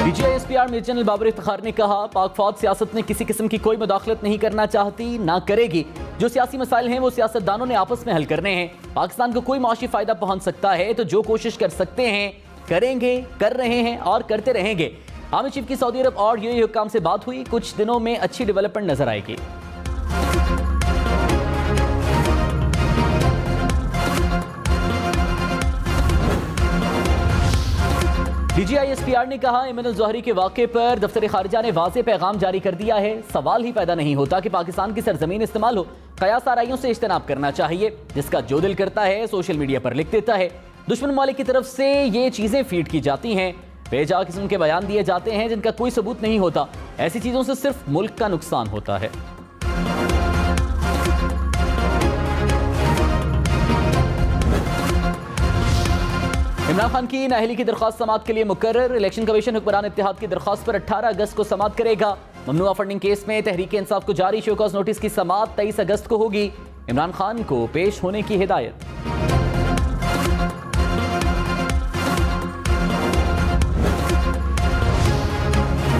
DGISPR major general Babar Iftikhar ने कहा, पाक फौज सियासत में किसी किस्म की कोई मुदाखलत नहीं करना चाहती, ना करेगी। जो सियासी मसाइल हैं वो सियासतदानों ने आपस में हल करने हैं। पाकिस्तान को कोई माशी फायदा पहुंच सकता है तो जो कोशिश कर सकते हैं करेंगे, कर रहे हैं और करते रहेंगे। आर्मी चीफ की सऊदी अरब और यूएई हुक्काम से बात हुई, कुछ दिनों में अच्छी डेवलपमेंट नजर आएगी। DGISPR ने कहा, ऐमन अल ज़ोहरी के वाक़े पर दफ्तर खारिजा ने वाज़े पैगाम जारी कर दिया है। सवाल ही पैदा नहीं होता कि पाकिस्तान की सरजमीन इस्तेमाल हो। कयास आराइयों से इज्तनाब करना चाहिए। जिसका जो दिल करता है सोशल मीडिया पर लिख देता है। दुश्मन ममालिक की तरफ से ये चीज़ें फीड की जाती हैं, बेजा किस्म के बयान दिए जाते हैं जिनका कोई सबूत नहीं होता। ऐसी चीज़ों से सिर्फ मुल्क का नुकसान होता है। इमरान खान की नाअहली की दरख्वास्त समाअत के लिए मुकर्रर। इलेक्शन कमीशन हुक्मरान इत्तेहाद की दरख्वास्त पर 18 अगस्त को समाअत करेगा। ममनुआ फंडिंग केस में तहरीक इंसाफ को जारी शोकॉज नोटिस की समाअत 23 अगस्त को होगी। इमरान खान को पेश होने की हिदायत।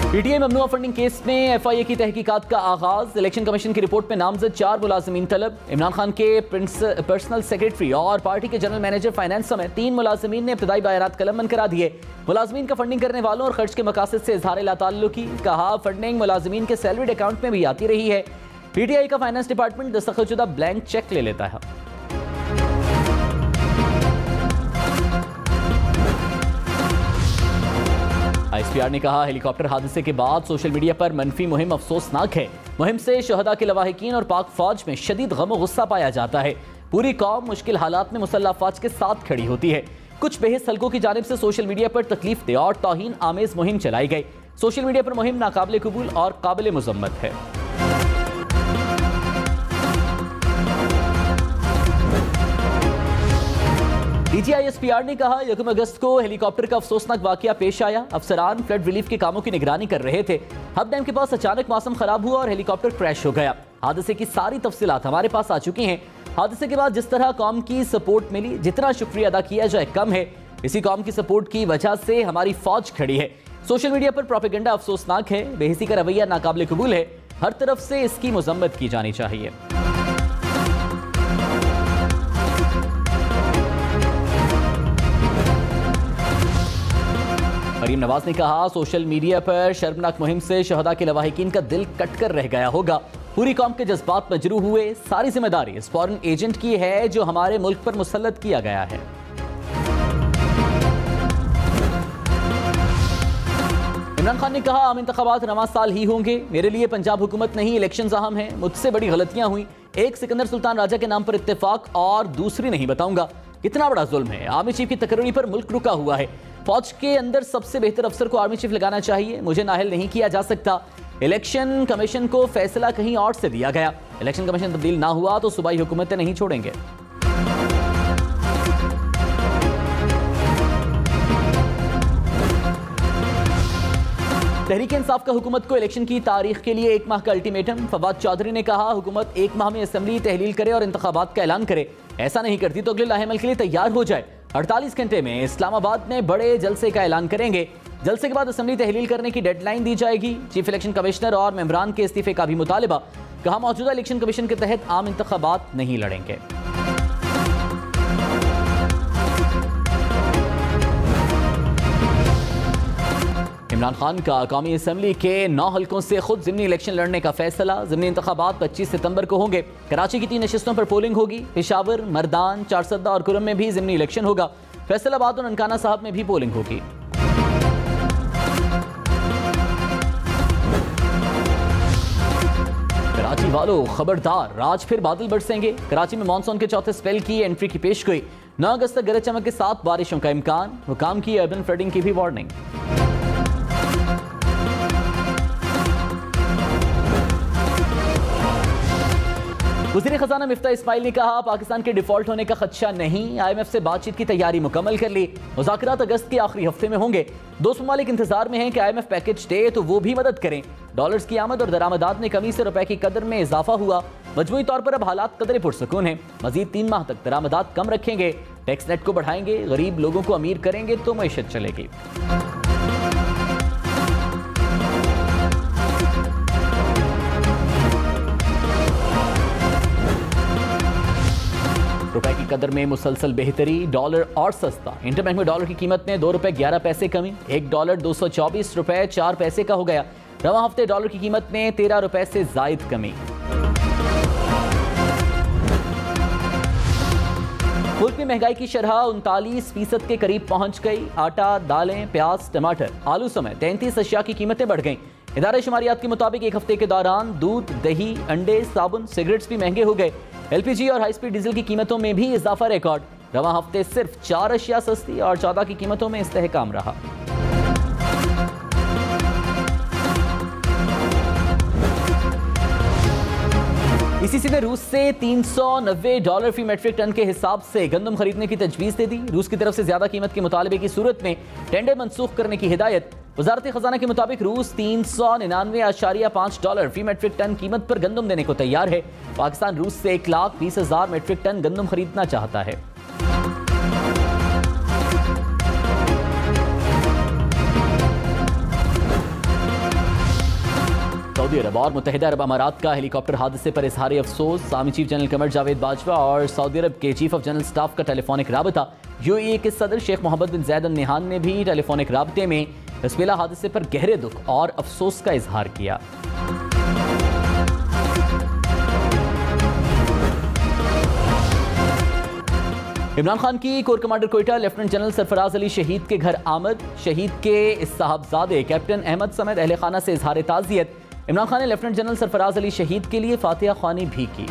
पीटीआई ममनुआ फंडिंग केस में FIA की तहकीकात का आगाज। इलेक्शन कमीशन की रिपोर्ट में नामजद 4 मुलाजिमीन तलब। इमरान खान के पर्सनल सेक्रेटरी और पार्टी के जनरल मैनेजर फाइनेंस समेत 3 मुलाजिमीन ने इब्तदाई बयानात कलमबंद करा दिए। मुलाजिमीन का फंडिंग करने वालों और खर्च के मकासद से इजहार लाताल्लुकी। कहा, फंडिंग मुलाजिमीन के सैलरीड अकाउंट में भी आती रही है। पीटीआई का फाइनेंस डिपार्टमेंट दस्तखतशुदा ब्लैंक चेक ले लेता है। ISPR ने कहा, हेलीकॉप्टर हादसे के बाद सोशल मीडिया पर मनफी मुहिम अफसोसनाक है। मुहिम से शहदा के लवाहिकीन और पाक फौज में शदीद गम और गुस्सा पाया जाता है। पूरी कौम मुश्किल हालात में मुसल्लह अफवाज के साथ खड़ी होती है। कुछ बेहिस हलकों की जानिब से सोशल मीडिया पर तकलीफ दे और तौहीन आमेज मुहिम चलाई गई। सोशल मीडिया पर मुहिम नाकाबिल कबूल और काबिल मुजम्मत है। DGISPR ने कहा, 1 अगस्त को हेलीकॉप्टर का अफसोसनाक वाकया पेश आया। अफसरान फ्लड रिलीफ के कामों की निगरानी कर रहे थे। हब डैम के पास अचानक मौसम खराब हुआ और हेलीकॉप्टर क्रैश हो गया। हादसे की सारी तफसीलात हमारे पास आ चुकी हैं। हादसे के बाद जिस तरह कौम की सपोर्ट मिली, जितना शुक्रिया अदा किया जाए कम है। इसी कौम की सपोर्ट की वजह से हमारी फौज खड़ी है। सोशल मीडिया पर प्रोपेगेंडा अफसोसनाक है। बेहिसी का रवैया नाकाबिल कबूल है। हर तरफ से इसकी मजम्मत की जानी चाहिए। मरीम नवाज ने कहा, सोशल मीडिया पर शर्मनाक मुहिम से शहदा के लवाहिकीन का दिल कट कर रह गया होगा। पूरी कौम के जज्बात मजरूह हुए। सारी जिम्मेदारी इस फॉरेन एजेंट की है जो हमारे मुल्क पर मुसल्लत किया गया है। इमरान खान ने कहा, आम इंतखाबात रवां साल ही होंगे। मेरे लिए पंजाब हुकूमत नहीं, इलेक्शन अहम है। मुझसे बड़ी गलतियां हुई। एक सिकंदर सुल्तान राजा के नाम पर इत्तेफाक और दूसरी नहीं बताऊंगा। कितना बड़ा जुल्म है। आर्मी चीफ की तकरीरी पर मुल्क रुका हुआ है। फौज के अंदर सबसे बेहतर अफसर को आर्मी चीफ लगाना चाहिए। मुझे नाअहल नहीं किया जा सकता। इलेक्शन कमीशन को फैसला कहीं और से दिया गया। इलेक्शन कमीशन तब्दील ना हुआ तो सूबाई हुकूमतें नहीं छोड़ेंगे। तहरीक इंसाफ का हुकूमत को इलेक्शन की तारीख के लिए 1 माह का अल्टीमेटम। फवाद चौधरी ने कहा, हुकूमत 1 माह में असेंबली तहलील करे और इंतखाबात का ऐलान करे। ऐसा नहीं करती तो अगले लाहेमल के लिए तैयार हो जाए। 48 घंटे में इस्लामाबाद में बड़े जलसे का ऐलान करेंगे। जलसे के बाद असेंबली तहलील करने की डेडलाइन दी जाएगी। चीफ इलेक्शन कमिश्नर और मेंबरान के इस्तीफे का भी मुतालिबा। कहा, मौजूदा इलेक्शन कमीशन के तहत आम इंतखाबात नहीं लड़ेंगे। इमरान खान का कौमी असेंबली के 9 हल्कों से खुद ज़िमनी इलेक्शन लड़ने का फैसला। ज़िमनी इंतखाबात 25 सितंबर को होंगे। कराची की 3 नशिस्तों पर पोलिंग होगी। पेशावर, मर्दान, चारसद्दा और कुरम में भी ज़िमनी इलेक्शन होगा। फैसलाबाद और ननकाना साहब में भी पोलिंग होगी। कराची वालों खबरदार, आज फिर बादल बरसेंगे। कराची में मानसून के चौथे स्पेल की एंट्री की पेशगोई। 9 अगस्त तक गरज चमक के साथ बारिशों का इम्कान। हुकाम की अर्बन फ्लडिंग की भी वार्निंग। वज़ीर खजाना मिफ्ता इस्माइल ने कहा, पाकिस्तान के डिफॉल्ट होने का खदशा नहीं। IMF से बातचीत की तैयारी मुकम्मल कर ली। मुज़ाकरात अगस्त के आखिरी हफ्ते में होंगे। 2 ममालिक इंतजार में हैं कि IMF पैकेज दे तो वो भी मदद करें। डॉलर्स की आमद और दरामदात में कमी से रुपए की कदर में इजाफा हुआ। मजमूई तौर पर अब हालात कदरे पुरसकून हैं। मजीद 3 माह तक दरामदात कम रखेंगे। टैक्स नेट को बढ़ाएंगे। गरीब लोगों को अमीर करेंगे तो मईशत चलेगी। रुपए की कदर में मुसलसल बेहतरी, डॉलर और सस्ता। इंटरबैंक में डॉलर की कीमत में 2 रुपए 11 पैसे कमी, 1 डॉलर 224 रुपए 4 पैसे का हो गया। रवां हफ्ते डॉलर की कीमत में 13 रुपए से जायद कमी। मुल्क में महंगाई की शरह 39% के करीब पहुंच गई। आटा, दालें, प्याज, टमाटर, आलू समेत 33 अशिया की कीमतें बढ़ गईं। इदारे शुमारियात के मुताबिक एक हफ्ते के दौरान दूध, दही, अंडे, साबुन, सिगरेट्स भी महंगे हो गए। LPG और हाई स्पीड डीजल की कीमतों में भी इजाफा रिकॉर्ड। रवां हफ्ते सिर्फ 4 अशिया सस्ती और 14 की कीमतों में इस्तेहकाम रहा। ICC ने रूस से $390 फी मेट्रिक टन के हिसाब से गंदम खरीदने की तजवीज़ दे दी। रूस की तरफ से ज्यादा कीमत के मुतालबे की सूरत में टेंडर मनसूख करने की हिदायत। वजारत खजाना के मुताबिक रूस $399.5 फी मेट्रिक टन कीमत पर गंदम देने को तैयार है। पाकिस्तान रूस से 1,20,000 मेट्रिक टन गंदम खरीदना चाहता है। सऊदी अरब और मुत्तहिदा अरब अमारात का हेलीकॉप्टर हादसे पर इजहार अफसोस। Army chief general Qamar Javed Bajwa और सऊदी अरब के चीफ ऑफ जनरल स्टाफ का टेलीफोनिक राबता। UAE के सदर शेख मोहम्मद बिन ज़ायद अल नहान ने भी टेलीफोनिक राबते में इस बेला हादसे पर गहरे दुख और अफसोस का इजहार किया। इमरान खान की core commander Quetta lieutenant general Sarfaraz Ali शहीद के घर आमद। शहीद के साहबजादे कैप्टन अहमद समेत अहले खाना से इजहार ताज़ियत। इमरान खान ने लेफ्टिनेंट जनरल सरफराज अली शहीद के लिए फातिहा ख्वानी भी की।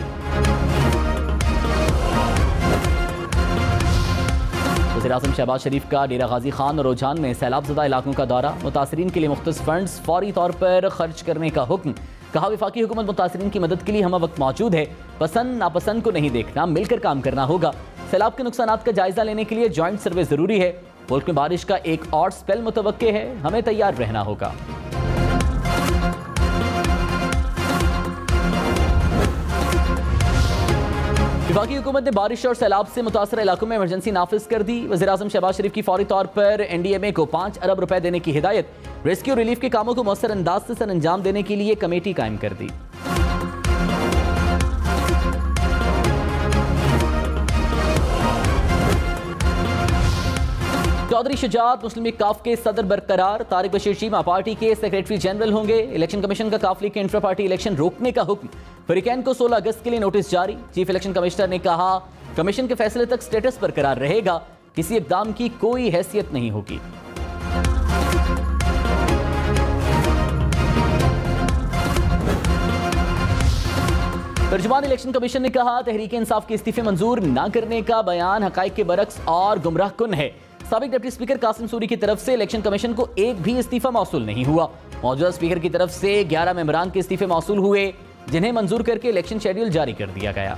वज़ीर-ए-आज़म शहबाज शरीफ का डेरा गाजी खान और रोजान में सैलाब ज़दा इलाकों का दौरा। मुतासरीन के लिए मुख्तस फंड्स फौरी तौर पर खर्च करने का हुक्म। कहा, वफाकी हुकूमत मुतासरीन की मदद के लिए हम वक्त मौजूद है। पसंद नापसंद को नहीं देखना, मिलकर काम करना होगा। सैलाब के नुकसानात का जायजा लेने के लिए जॉइंट सर्वे जरूरी है। मुल्क में बारिश का एक और स्पेल मुतवक्के है, हमें तैयार रहना होगा। वफाकी हुकूमत ने बारिश और सैलाब से मुतासर इलाकों में इमरजेंसी नाफिज कर दी। वज़ीर-ए-आज़म शहबाज शरीफ की फौरी तौर पर NDMA को 5 अरब रुपए देने की हिदायत। रेस्क्यू रिलीफ के कामों को मौसर अंदाज से सर अंजाम देने के लिए कमेटी कायम कर दी। चौधरी शुजात मुस्लिम लीग काफ के सदर बरकरार। तारिक बशीर चीमा पार्टी के सेक्रेटरी जनरल होंगे। इलेक्शन कमीशन का काफ लीग के इंट्रा पार्टी इलेक्शन रोकने का हुक्म। फरीकैन को 16 अगस्त के लिए नोटिस जारी। चीफ इलेक्शन कमिश्नर ने कहा, कमीशन के फैसले तक स्टेटस बरकरार रहेगा, किसी इकदाम की कोई हैसियत नहीं होगी। तर्जुमान इलेक्शन कमीशन ने कहा, तहरीक इंसाफ के इस्तीफे मंजूर न करने का बयान हकाइक के बरक्स और गुमराह कुन है। साबिक डिप्टी स्पीकर कासिम सूरी की तरफ से इलेक्शन कमीशन को एक भी इस्तीफा मौसूल नहीं हुआ। मौजूदा स्पीकर की तरफ से 11 मेंबरान के इस्तीफे मौसूल हुए, जिन्हें मंजूर करके इलेक्शन शेड्यूल जारी कर दिया गया।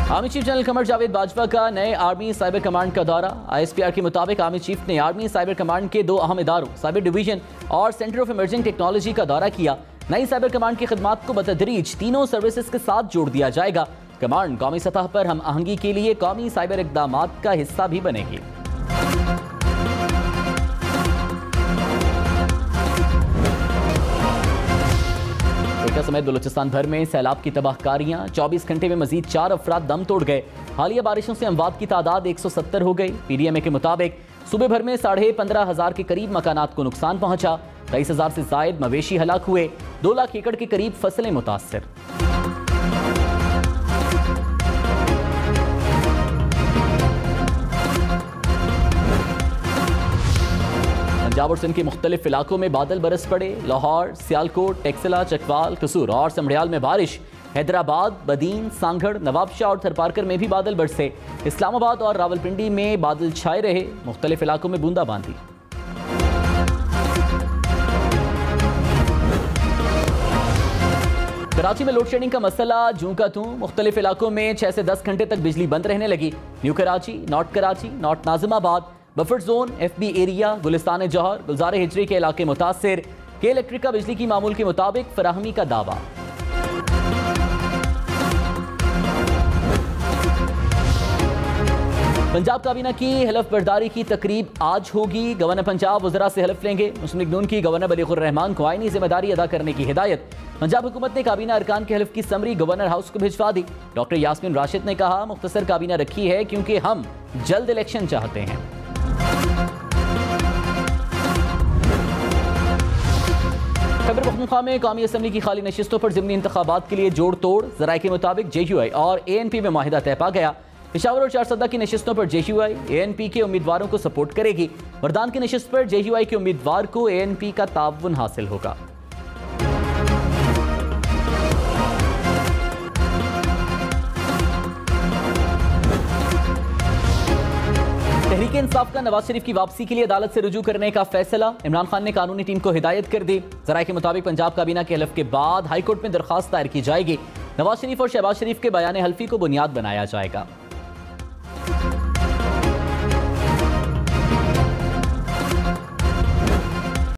Army chief general Qamar Javed Bajwa का नए आर्मी साइबर कमांड का दौरा। ISPR के मुताबिक आर्मी चीफ ने आर्मी साइबर कमांड के 2 अहम इदारों साइबर डिवीजन और सेंटर ऑफ इमर्जिंग टेक्नोलॉजी का दौरा किया। नई साइबर कमांड की खिदमात को बतदरीज तीनों सर्विसेज के साथ जोड़ दिया जाएगा। कमांड कौमी सतह पर हम आहंगी के लिए कौमी साइबर इक़दामात का हिस्सा भी बनेगी। कोयटा समेत बलूचिस्तान भर में सैलाब की तबाहकारियां। 24 घंटे में मजीद 4 अफराद दम तोड़ गए। हालिया बारिशों से अमवात की तादाद 170 हो गई। PDMA के मुताबिक सूबे भर में 15,500 के करीब मकानात को नुकसान पहुंचा। 23,000 से जायद मवेशी हलाक हुए। 2 लाख एकड़ के करीब फसलें मुतासर। पंजाब और सिंध के मुख्तलिफ इलाकों में बादल बरस पड़े। लाहौर, सियालकोट, टेक्सला, चकवाल, कसूर और समढ़ियाल में बारिश। हैदराबाद, बदीन, सांगड़, नवाबशाह और थरपारकर में भी बादल बरसे। इस्लामाबाद और रावलपिंडी में बादल छाए रहे। मुख्तलिफ इलाकों में बूंदाबांदी। कराची में लोड शेडिंग का मसला जूं का तूं। मुख्तलिफ इलाकों में 6 से 10 घंटे तक बिजली बंद रहने लगी। New Karachi, North Nazimabad, Buffer Zone, FB Area, Gulistan Jauhar, Gulzar Hijri के इलाके मुतासिर। के इलेक्ट्रिक का बिजली की मामूल के मुताबिक फराहमी का दावा। पंजाब काबीना की हलफ बर्दारी की तकरीब आज होगी। गवर्नर पंजाब वज़रा से हलफ लेंगे। मुस्लिम लीग नून की गवर्नर बलीगुर रहमान को आईनी जिम्मेदारी अदा करने की हिदायत। पंजाब हुकूमत ने काबीना अरकान के हलफ की समरी गवर्नर हाउस को भिजवा दी। डॉक्टर यास्मीन राशिद ने कहा, मुख्तसर काबीना रखी है क्योंकि हम जल्द इलेक्शन चाहते हैं। खैबर पख्तूनख्वा में कौमी असम्बली की खाली नशिस्तों पर ज़िमनी इंतखाबात के लिए जोड़ तोड़। ज़राए के मुताबिक JUI और ANP में माहिदा तय पा गया। पेशावर और चारसदा की नशिस्तों पर JUI ANP के उम्मीदवारों को सपोर्ट करेगी। मर्दान की नशिस्त पर JUI के उम्मीदवार को ANP का ताउन हासिल होगा। तहरीक इंसाफ का नवाज शरीफ की वापसी के लिए अदालत से रुजू करने का फैसला। इमरान खान ने कानूनी टीम को हिदायत कर दी। ज़राए के मुताबिक पंजाब काबीना के हलफ के बाद हाईकोर्ट में दरखास्त दायर की जाएगी। नवाज शरीफ और शहबाज शरीफ के बयान हल्फी को बुनियाद बनाया जाएगा।